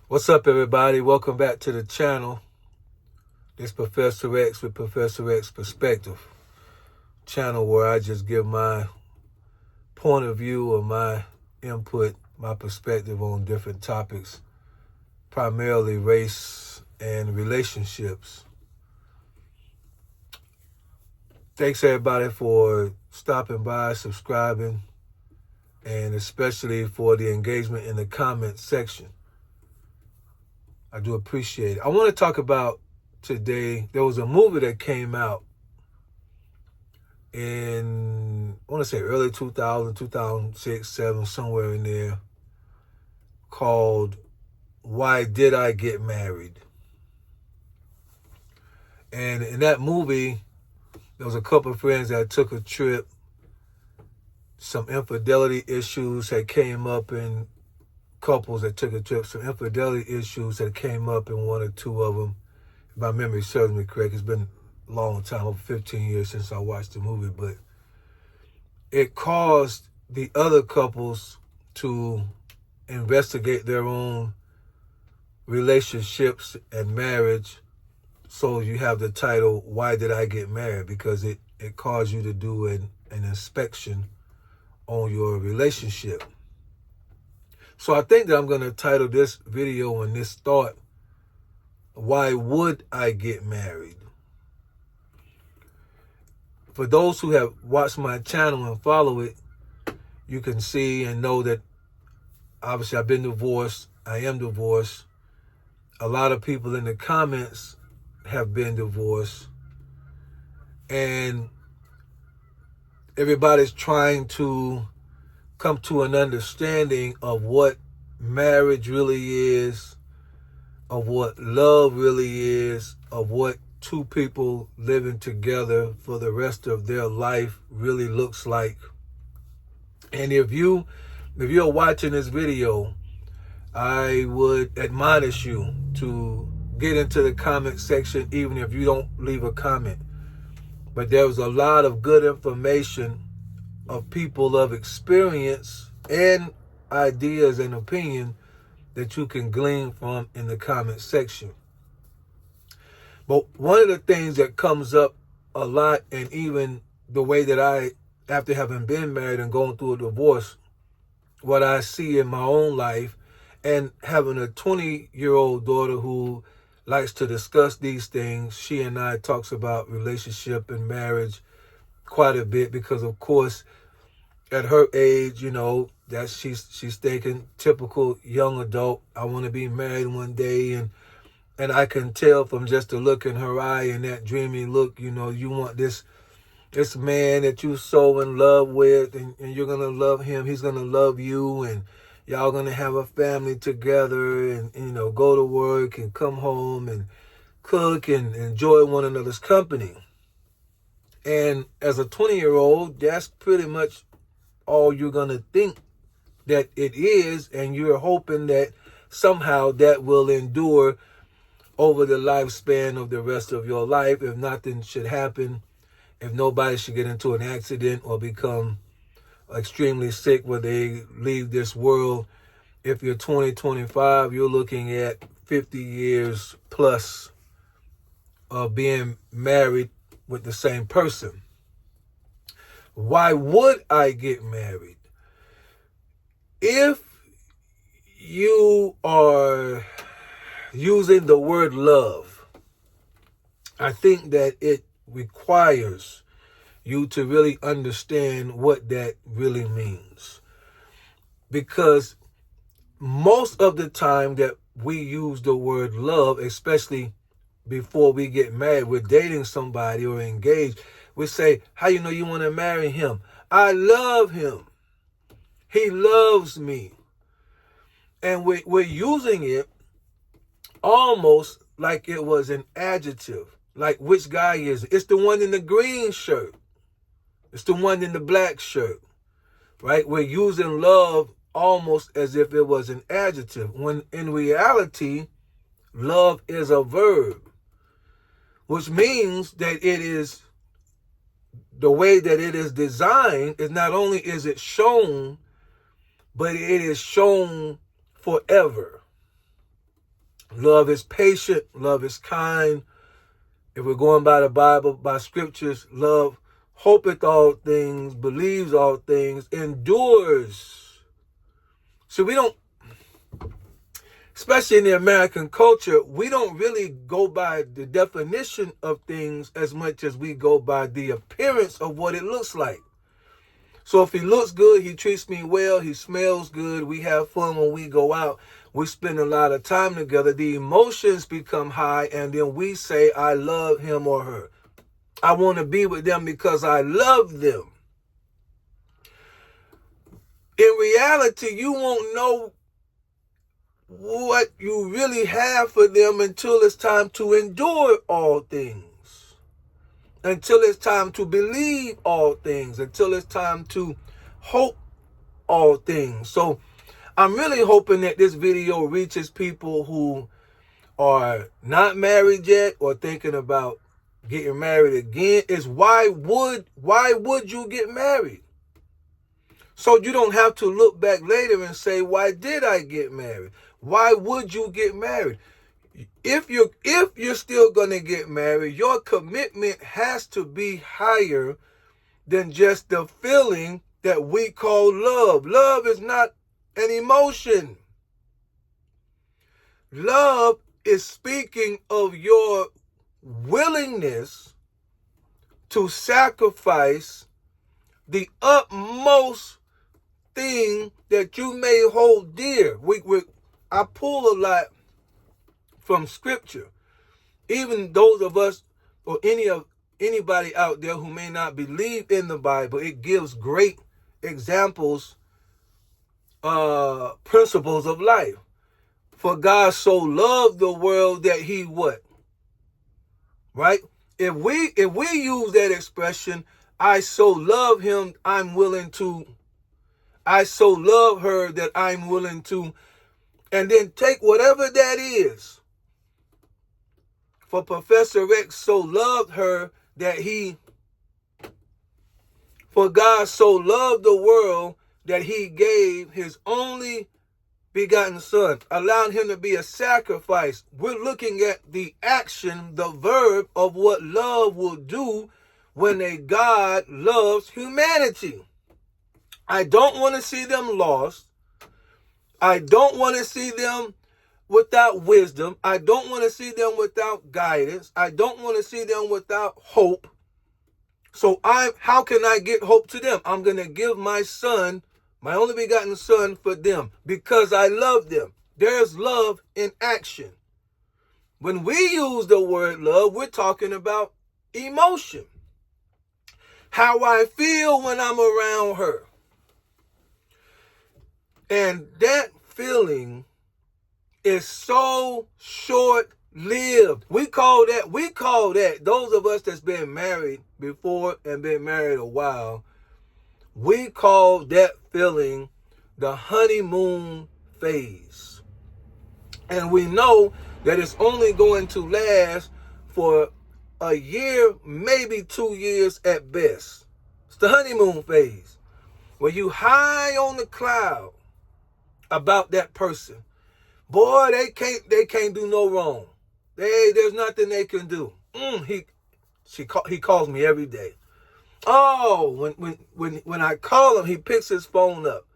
What's up, everybody? Welcome back to the channel. This Professor X with Professor X Perspective channel where I just give my point of view or my input, my perspective on different topics, primarily race and relationships. Thanks, everybody, for stopping by, subscribing, and especially for the engagement in the comment section. I do appreciate it. I want to talk about today, there was a movie that came out in, I want to say early 2000, 2006, 7, somewhere in there, called Why Did I Get Married? And in that movie, there was a couple of friends that took a trip. Some infidelity issues that came up in couples that took a trip. Some infidelity issues that came up in one or two of them. If my memory serves me correct, it's been a long time, over 15 years since I watched the movie, but it caused the other couples to investigate their own relationships and marriage. So you have the title, Why Did I Get Married? Because it caused you to do an inspection on your relationship. So I think that I'm going to title this video and this thought, Why Would I Get Married? For those who have watched my channel and follow it, you can see and know that obviously I've been divorced. I am divorced. A lot of people in the comments have been divorced. And everybody's trying to come to an understanding of what marriage really is, of what love really is, of what two people living together for the rest of their life really looks like. And if you're watching this video, I would admonish you to get into the comment section, even if you don't leave a comment. But there was a lot of good information of people of experience and ideas and opinion that you can glean from in the comment section. But one of the things that comes up a lot, and even the way that I, after having been married and going through a divorce, what I see in my own life, and having a 20-year-old daughter who likes to discuss these things, she and I talks about relationship and marriage quite a bit because, of course, at her age, that she's thinking typical young adult. I want to be married one day, and I can tell from just the look in her eye and that dreamy look, you want this man that you're so in love with, and you're gonna love him. He's gonna love you, and y'all gonna have a family together, and go to work and come home and cook and enjoy one another's company. And as a 20-year-old, that's pretty much all you're going to think that it is, and you're hoping that somehow that will endure over the lifespan of the rest of your life. If nothing should happen, if nobody should get into an accident or become extremely sick where they leave this world, if you're 20, 25, you're looking at 50 years plus of being married with the same person. Why would I get married? If you are using the word love, I think that it requires you to really understand what that really means. Because most of the time that we use the word love, especially before we get married, we're dating somebody or engaged, we say, how you know you want to marry him? I love him. He loves me. And we're using it almost like it was an adjective. Like, which guy is it? It's the one in the green shirt. It's the one in the black shirt. Right? We're using love almost as if it was an adjective, when in reality, love is a verb, which means that it is the way that it is designed. Is not only is it shown, but it is shown forever. Love is patient. Love is kind. If we're going by the Bible, by scriptures, love hopeth all things, believes all things, endures. So we don't, especially in the American culture, we don't really go by the definition of things as much as we go by the appearance of what it looks like. So if he looks good, he treats me well, he smells good, we have fun when we go out, we spend a lot of time together, the emotions become high, and then we say, I love him or her. I want to be with them because I love them. In reality, you won't know what you really have for them until it's time to endure all things. Until it's time to believe all things. Until it's time to hope all things. So I'm really hoping that this video reaches people who are not married yet or thinking about getting married again. Is why would you get married? So you don't have to look back later and say, why did I get married? Why would you get married? If you're still going to get married, your commitment has to be higher than just the feeling that we call love. Love is not an emotion. Love is speaking of your willingness to sacrifice the utmost thing that you may hold dear. I pull a lot from scripture. Even those of us or anybody out there who may not believe in the Bible, it gives great examples, principles of life. For God so loved the world that he what? Right? If we use that expression, I so love him, I so love her that I'm willing to, and then take whatever that is. For Professor X so loved her that for God so loved the world that he gave his only begotten son, allowed him to be a sacrifice. We're looking at the action, the verb of what love will do when a God loves humanity. I don't want to see them lost. I don't want to see them without wisdom. I don't want to see them without guidance. I don't want to see them without hope. So how can I get hope to them? I'm going to give my son, my only begotten son, for them because I love them. There's love in action. When we use the word love, we're talking about emotion. How I feel when I'm around her. And that feeling is so short-lived. We call that, those of us that's been married before and been married a while, we call that feeling the honeymoon phase. And we know that it's only going to last for a year, maybe 2 years at best. It's the honeymoon phase, where you high on the cloud about that person. Boy, they can't do no wrong. There's nothing they can do. He calls me every day. Oh, when I call him, he picks his phone up.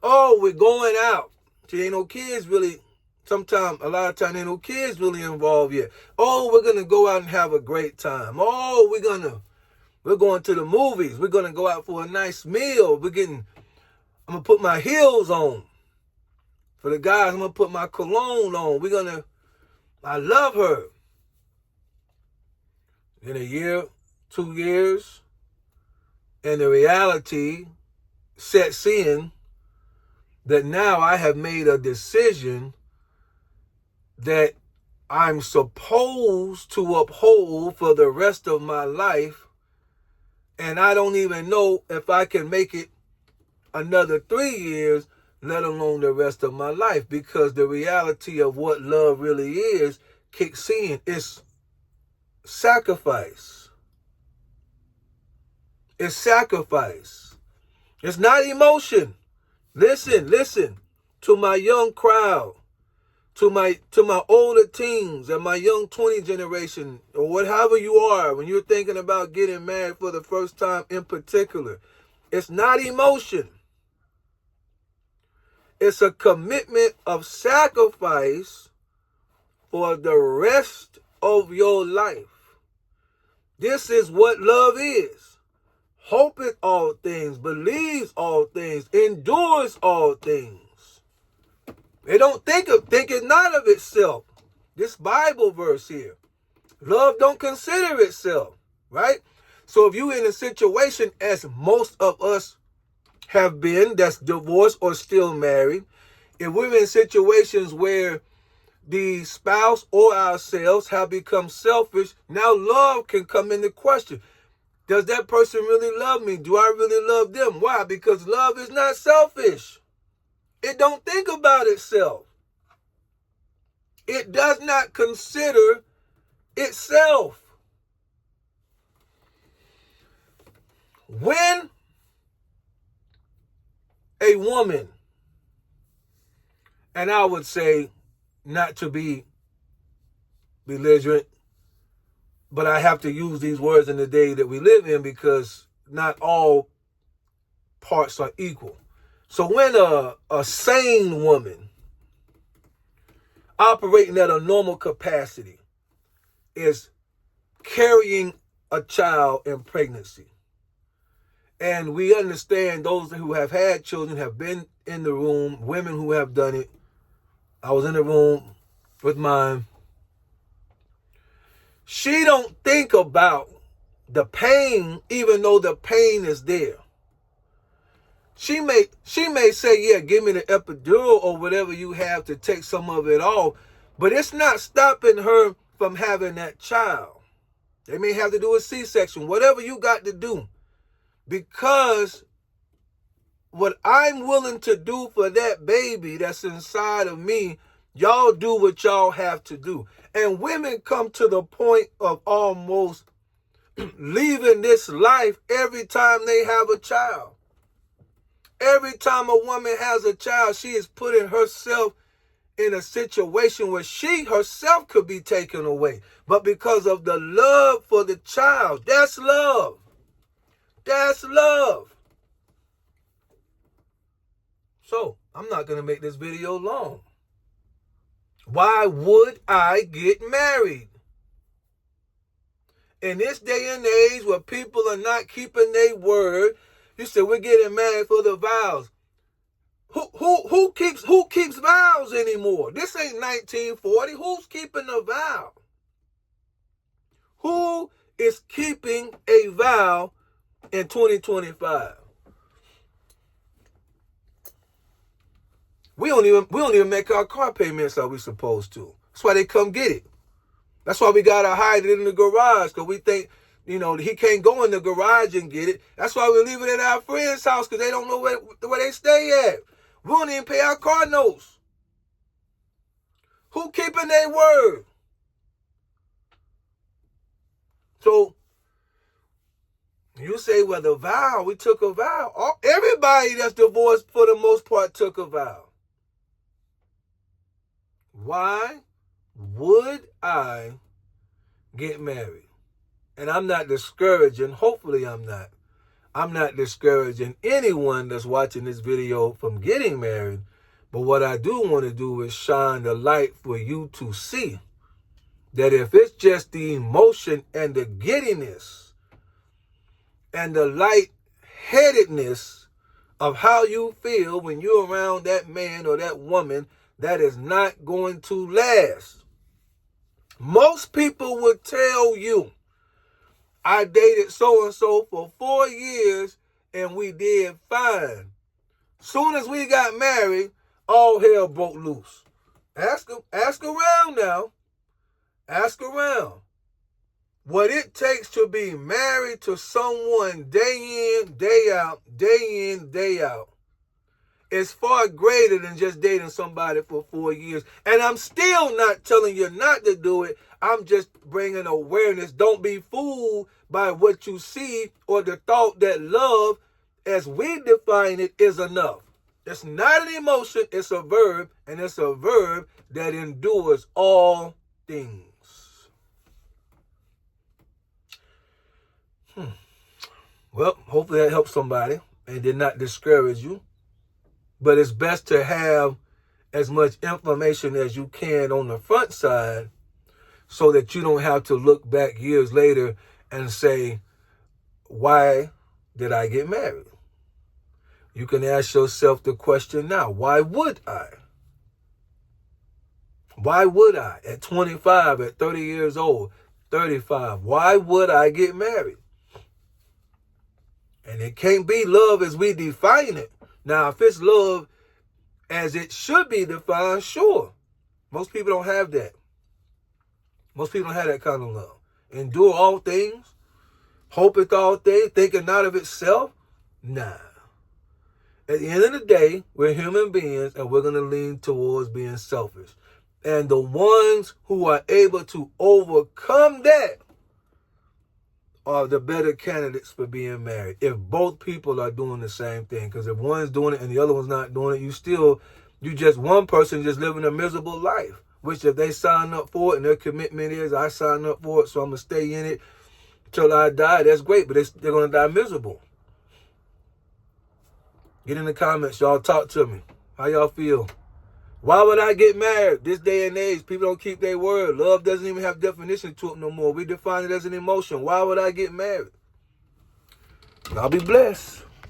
Oh, we're going out. See, ain't no kids really. A lot of times, ain't no kids really involved yet. Oh, we're gonna go out and have a great time. Oh, we're going to the movies. We're gonna go out for a nice meal. I'm gonna put my heels on. For the guys, I'm gonna put my cologne on. I love her. In a year, 2 years, and the reality sets in that now I have made a decision that I'm supposed to uphold for the rest of my life, and I don't even know if I can make it another 3 years, let alone the rest of my life, because the reality of what love really is kicks in. It's sacrifice. It's sacrifice. It's not emotion. Listen to my young crowd. to my older teens and my young 20 generation, or whatever you are, when you're thinking about getting married for the first time in particular, it's not emotion. It's a commitment of sacrifice for the rest of your life. This is what love is. Hopeth all things, believes all things, endures all things. They don't think it not of itself. This Bible verse here. Love don't consider itself, right? So if you're in a situation, as most of us have been, that's divorced or still married, if we're in situations where the spouse or ourselves have become selfish, now love can come into question. Does that person really love me? Do I really love them? Why? Because love is not selfish. It don't think about itself. It does not consider itself. When a woman, and I would say not to be belligerent, but I have to use these words in the day that we live in because not all parts are equal. So when a sane woman operating at a normal capacity is carrying a child in pregnancy, and we understand those who have had children have been in the room, women who have done it. I was in the room with mine. She don't think about the pain, even though the pain is there. She may say, yeah, give me the epidural or whatever you have to take some of it off, but it's not stopping her from having that child. They may have to do a C-section, whatever you got to do. Because what I'm willing to do for that baby that's inside of me, y'all do what y'all have to do. And women come to the point of almost leaving this life every time they have a child. Every time a woman has a child, she is putting herself in a situation where she herself could be taken away. But because of the love for the child, that's love. That's love. So, I'm not going to make this video long. Why would I get married? In this day and age where people are not keeping their word, you said we're getting married for the vows. Who keeps vows anymore? This ain't 1940. Who's keeping a vow? Who is keeping a vow in 2025? We don't even make our car payments like we supposed to. That's why they come get it. That's why we gotta hide it in the garage, because we think, he can't go in the garage and get it. That's why we leave it at our friend's house, because they don't know where they stay at. We don't even pay our car notes. Who keeping their word? So, you say, well, the vow, we took a vow. Everybody that's divorced, for the most part, took a vow. Why would I get married? And I'm not discouraging, hopefully I'm not discouraging anyone that's watching this video from getting married. But what I do want to do is shine the light for you to see that if it's just the emotion and the giddiness and the light-headedness of how you feel when you're around that man or that woman, that is not going to last. Most people would tell you, I dated so-and-so for 4 years and we did fine. Soon as we got married, all hell broke loose. Ask around now. Ask around. What it takes to be married to someone day in, day out, is far greater than just dating somebody for 4 years. And I'm still not telling you not to do it. I'm just bringing awareness. Don't be fooled by what you see or the thought that love, as we define it, is enough. It's not an emotion, it's a verb, and it's a verb that endures all things. Well, hopefully that helps somebody and did not discourage you. But it's best to have as much information as you can on the front side so that you don't have to look back years later and say, why did I get married? You can ask yourself the question now, why would I? Why would I? At 25, at 30 years old, 35, why would I get married? And it can't be love as we define it. Now, if it's love as it should be defined, sure. Most people don't have that. Most people don't have that kind of love. Endure all things, hopeth all things, thinking not of itself. Nah. At the end of the day, we're human beings and we're going to lean towards being selfish. And the ones who are able to overcome that are the better candidates for being married. If both people are doing the same thing. Because if one's doing it and the other one's not doing it, you just one person just living a miserable life. Which if they sign up for it and their commitment is, I signed up for it, so I'm going to stay in it till I die, that's great. But they're going to die miserable. Get in the comments, y'all. Talk to me. How y'all feel? Why would I get married? This day and age, people don't keep their word. Love doesn't even have definition to it no more. We define it as an emotion. Why would I get married? Y'all be blessed.